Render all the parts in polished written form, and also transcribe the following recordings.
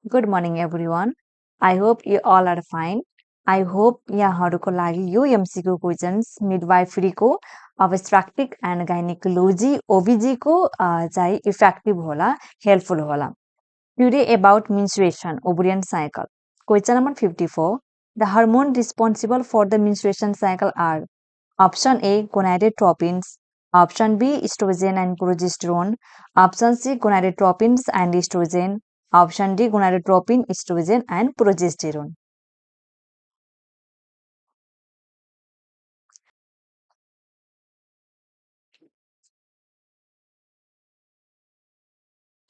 Good morning everyone. I hope you all are fine. I hope यहाँहरुको लागि यो MCQ questions midwifery को obstetrics and gynaecology OBG को चाहिँ effective होला, helpful होला. Today about menstruation, ovarian cycle. Question number 54. The hormone responsible for the menstruation cycle are option A gonadotropins, option B estrogen and progesterone, option C gonadotropins and estrogen, option D gonadotropin, estrogen and progesterone.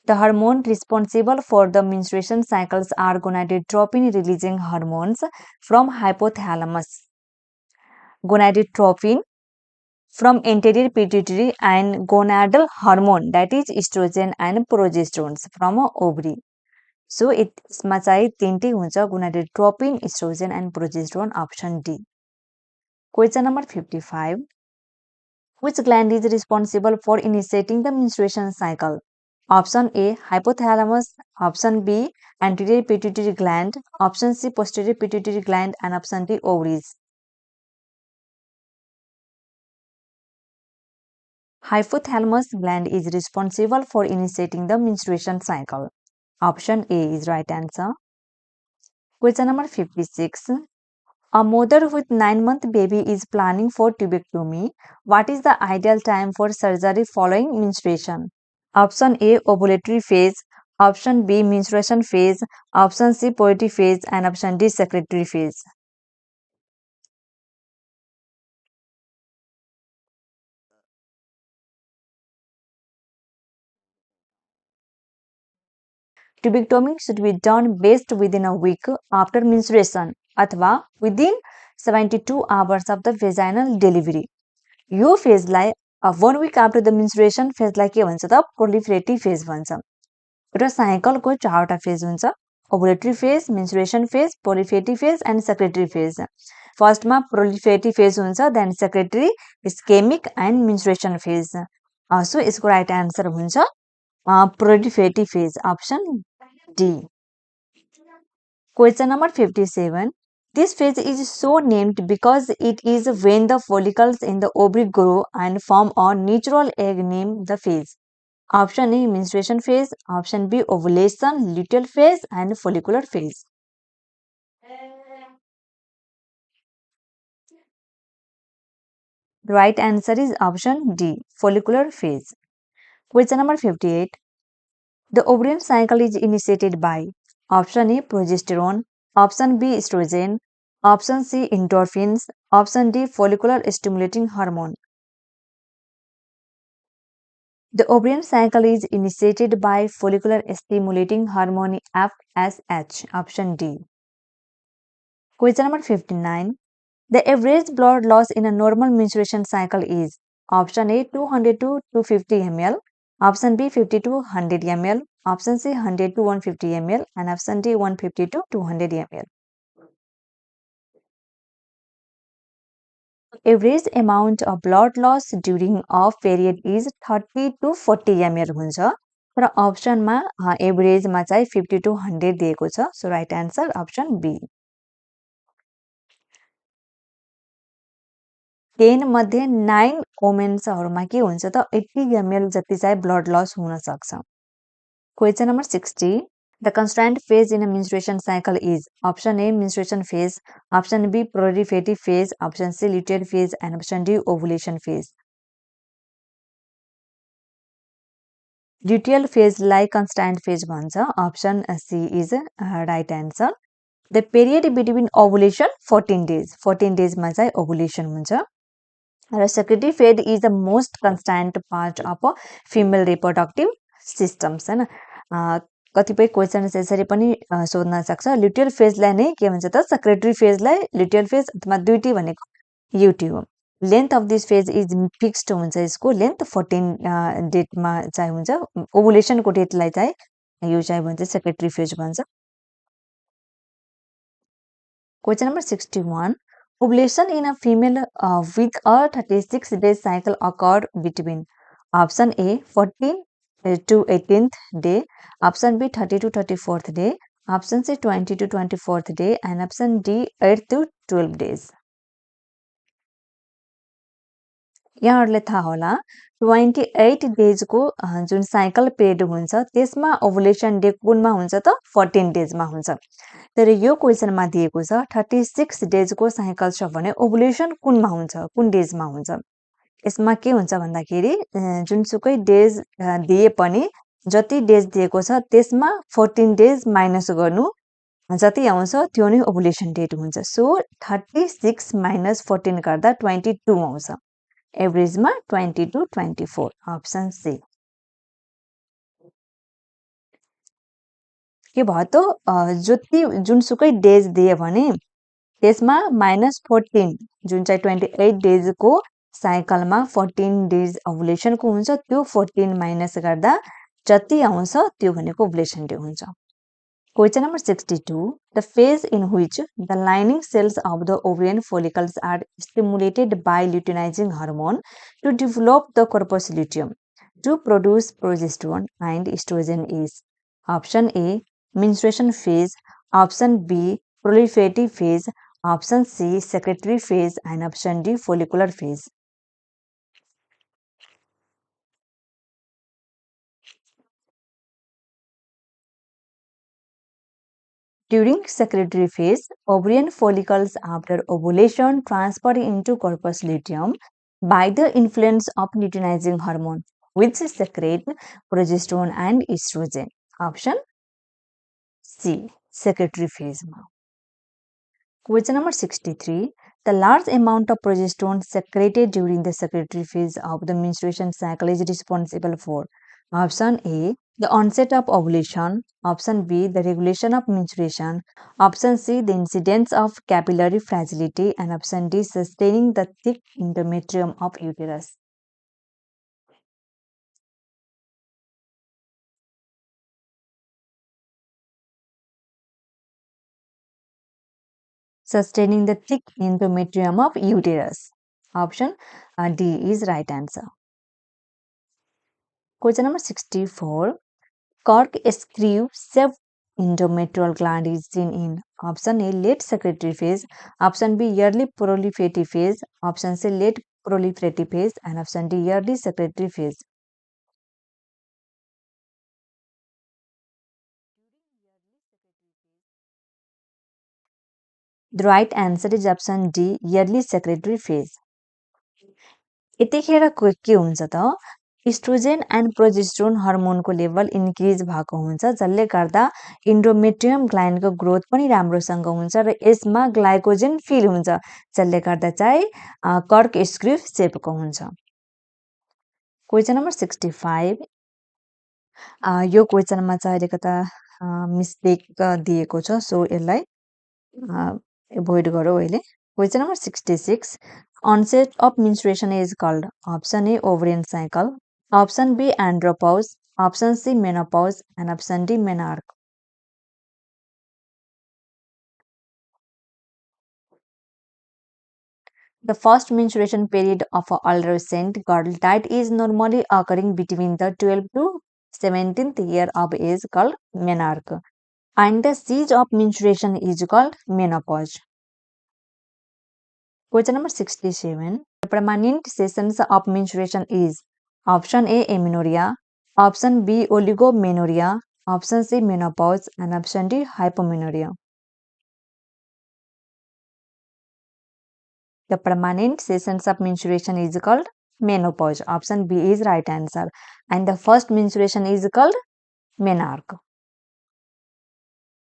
The hormone responsible for the menstruation cycles are gonadotropin releasing hormones from hypothalamus, gonadotropin from anterior pituitary, and gonadal hormone that is estrogen and progesterone from ovary. So यसमा चाहिँ तीनटै हुन्छ gonadotropin, estrogen and progesterone, option D. Question number 55. Which gland is responsible for initiating the menstruation cycle? Option A hypothalamus, option B anterior pituitary gland, option C posterior pituitary gland, and option D ovaries. Hypothalamus gland is responsible for initiating the menstruation cycle. Option A is right answer. Question number 56. A mother with 9-month baby is planning for tubectomy. What is the ideal time for surgery following menstruation? Option A ovulatory phase, option B menstruation phase, option C puberty phase, and option D secretory phase. Tubectomy should be done best within a week after menstruation अथवा within 72 hours of the vaginal delivery. Yo फेजलाई 1 week after the menstruation फेजलाई के भन्छ त proliferative phase भन्छ र साइकलको चारवटा phase हुन्छ ovulatory phase, menstruation phase, proliferative phase and secretory phase. फर्स्टमा proliferative phase हुन्छ then secretory, ischemic and menstruation phase. So यसको right answer हुन्छ proliferative phase, option D. Question number 57. This phase is so named because it is when the follicles in the ovary grow and form a natural egg named the phase. Option A menstruation phase, option B ovulation, luteal phase and follicular phase. The right answer is option D, follicular phase. Question number 58. The ovarian cycle is initiated by option A progesterone, option B estrogen, option C endorphins, option D follicular stimulating hormone. The ovarian cycle is initiated by follicular stimulating hormone FSH, option D. Question number 59. The average blood loss in a normal menstruation cycle is option A 200 to 250 ml, option B 50 to 100 ml, option C 100 to 150 ml, and option D 150 to 200 ml. Average amount of blood loss during a period is 30 to 40 ml हुन्छ तर अप्सनमा एभरेजमा चाहिँ 50 to 100 दिएको छ सो right answer option B 10 मध्ये 9 वुमेन्सहरुमा के हुन्छ त 80 ml जति चाहिँ ब्लड लस हुन सक्छ question number 60 The constant phase in a menstruation cycle is option A menstruation phase, option B proliferative phase, option C luteal phase, and option D ovulation phase. Luteal phase like constant phase bhन्छ option C is right answer. The period between ovulation 14 days. 14 days मा चाहिँ ovulation हुन्छ. र secretory phase is the most constant part of a female reproductive systems हैन. कतिपय questions यसरी पनि सोध्न सक्छ ल्युटियल फेजलाई नै के भन्छ त सेक्रेटरी फेजलाई ल्युटियल फेज अथवा दुईटी भनेको युटी हो length of this phase is fixed हुन्छ यसको लेन्थ 14 डेटमा चाहिँ हुन्छ ओभुलेसनको डेटलाई चाहिँ यो चाहिँ भन्छ सेक्रेटरी फेज भन्छ question number 61 ovulation in a female with a 36 day cycle occurred between option A 14 to 18th day, option B 30 to 34th day, Option C 20 to 24th day and option D 8 to 12 days. यहाँहरूले थाहा होला 28 डेजको जुन cycle period हुन्छ त्यसमा ovulation day कुनमा हुन्छ त 14 डेजमा हुन्छ तर यो क्वेशनमा दिएको छ 36 डेजको साइकल छ भने ओभुलेसन कुनमा हुन्छ कुन डेजमा हुन्छ यसमा के हुन्छ भन्दाखेरि जुनसुकै डेज दिए पनि जति डेज दिएको छ त्यसमा 14 डेज माइनस गर्नु जति आउँछ त्यो नै ओभुलेसन डेट हुन्छ सो 36 माइनस 14 गर्दा 22 आउँछ एभरेजमा 20 to 24 ऑप्शन सी के भयो त जति जुनसुकै डेज दिए भने त्यसमा -14 जुन चाहिँ 28 डेजको साइकलमा 14 डेज ओभुलेसनको हुन्छ त्यो 14 माइनस गर्दा जति आउँछ त्यो भनेको ओभुलेसन डे हुन्छ Question number 62. The phase in which the lining cells of the ovarian follicles are stimulated by luteinizing hormone to develop the corpus luteum to produce progesterone and estrogen is option A menstruation phase, option B proliferative phase, option C secretory phase and option D follicular phase. During secretory phase, ovarian follicles after ovulation transfer into corpus luteum by the influence of luteinizing hormone, which secrete progesterone and estrogen. Option C, secretory phase. Question number 63. The large amount of progesterone secreted during the secretory phase of the menstruation cycle is responsible for option A, the onset of ovulation, option B, the regulation of menstruation, option C, the incidence of capillary fragility, and option D, sustaining the thick endometrium of uterus. Sustaining the thick endometrium of uterus. Option D is right answer. Question number 64. Corkscrew endometrial gland is seen in option A late secretory phase, option B early proliferative phase, option C late proliferative phase, and option D early secretory phase. The right answer is option D early secretory phase. यतिखेर के हुन्छ त estrogen and progesterone हर्मोनको level increase भएको हुन्छ जसले गर्दा इन्डोमेट्रियम ग्ल्यान्डको growth पनि राम्रोसँग हुन्छ र यसमा ग्लाइकोजेन फिल हुन्छ जसले गर्दा चाहिँ कर्क स्क्रू सेपको हुन्छ क्वेशन नम्बर 65 यो क्वेशनमा चाहिँ अलिकता मिस्टेक दिएको छ सो यसलाई एभोइड गरौँ अहिले question number 66 onset of menstruation is called option A ovarian cycle, option B andropause, option C menopause, and option D menarche. The first menstruation period of an adolescent girl that is normally occurring between the 12th to 17th year of age called menarche, and the siege of menstruation is called menopause. Question number 67. The permanent cessation of menstruation is option A amenorrhea, option B oligomenorrhea, option C menopause, and option D hypomenorrhea. The permanent cessation of menstruation is called menopause. Option B is right answer. And the first menstruation is called menarche.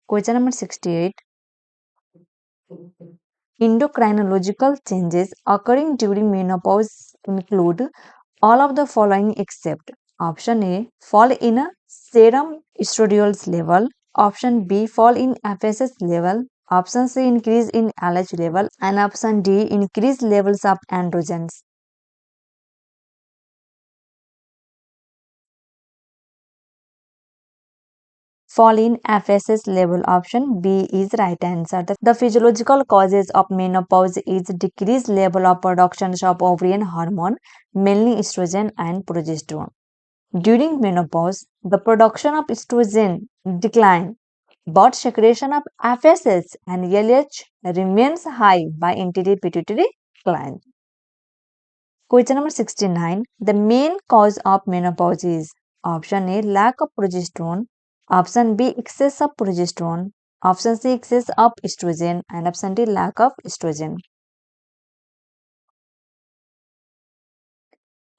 Question number 68. Endocrinological changes occurring during menopause include all of the following except option A fall in a serum estradiol's level, option B fall in FSH level, option C increase in LH level, and option D increase levels of androgens. Fall in FSH level, option B is right answer. The physiological causes of menopause is decreased level of production of ovarian hormone, mainly estrogen and progesterone. During menopause, the production of estrogen decline but secretion of FSH and LH remains high by anterior pituitary gland. Question number 69. The main cause of menopause is option A lack of progesterone, option B excess of progesterone, option C excess of estrogen, and option D lack of estrogen.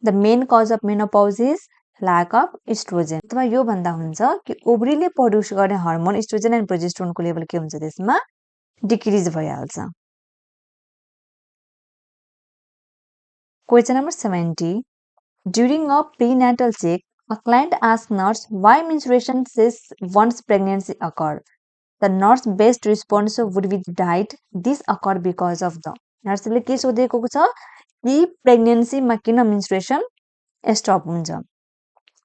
The main cause of menopause is lack of estrogen. अथवा यो भन्दा हुन्छ कि ओभरीले produce गर्ने hormone oestrogen end प्रोजेस्टेरोनको level के हुन्छ त्यसमा decrease भइहाल्छ. Question number 70. During a prenatal check, a client asks nurse why menstruation says once pregnancy occurred. The nurse best response would be diet. This occurred because of the. नर्सले के सोधेको छ कि प्रेग्नेन्सीमा किन menstruation स्टप हुन्छ.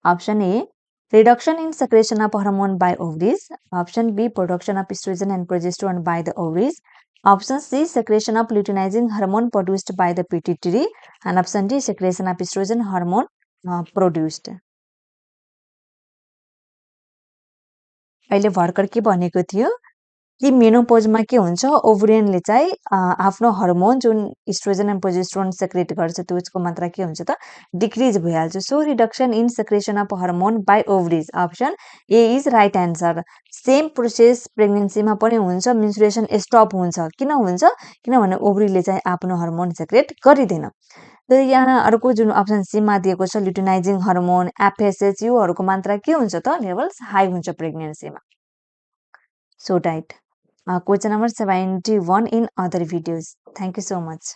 Option A reduction in secretion of hormone by ovaries. Option B production of estrogen and progesterone by the ovaries. Option C secretion of luteinizing hormone produced by the pituitary. And option D secretion of estrogen hormone produced. अहिले भर्खर के भनेको थियो कि मेनोपोजमा के हुन्छ ओभरियनले चाहिँ आफ्नो हार्मोन जुन एस्ट्रोजन एन्ड प्रोजेस्टेरोन सेक्रेट गर्छ त्यसको मात्रा के हुन्छ त डिक्रिज भइहाल्छ. So reduction in secretion of hormone by ovaries option A is right answer. Same process प्रेग्नेन्सीमा पनि हुन्छ. मेन्स्ट्रुएसन स्टप हुन्छ. किन हुन्छ? किनभने ओभरीले चाहिँ आफ्नो हार्मोन सेक्रेट गरिदैन. तर यहाँ अर्को जुन अप्सन सीमा दिएको छ लुटिनाइजिङ हार्मोन एफएसएच योहरूको मात्रा के हुन्छ त लेभल्स हाई हुन्छ प्रेग्नेन्सीमा. So diet. Question number 71 in other videos. Thank you so much.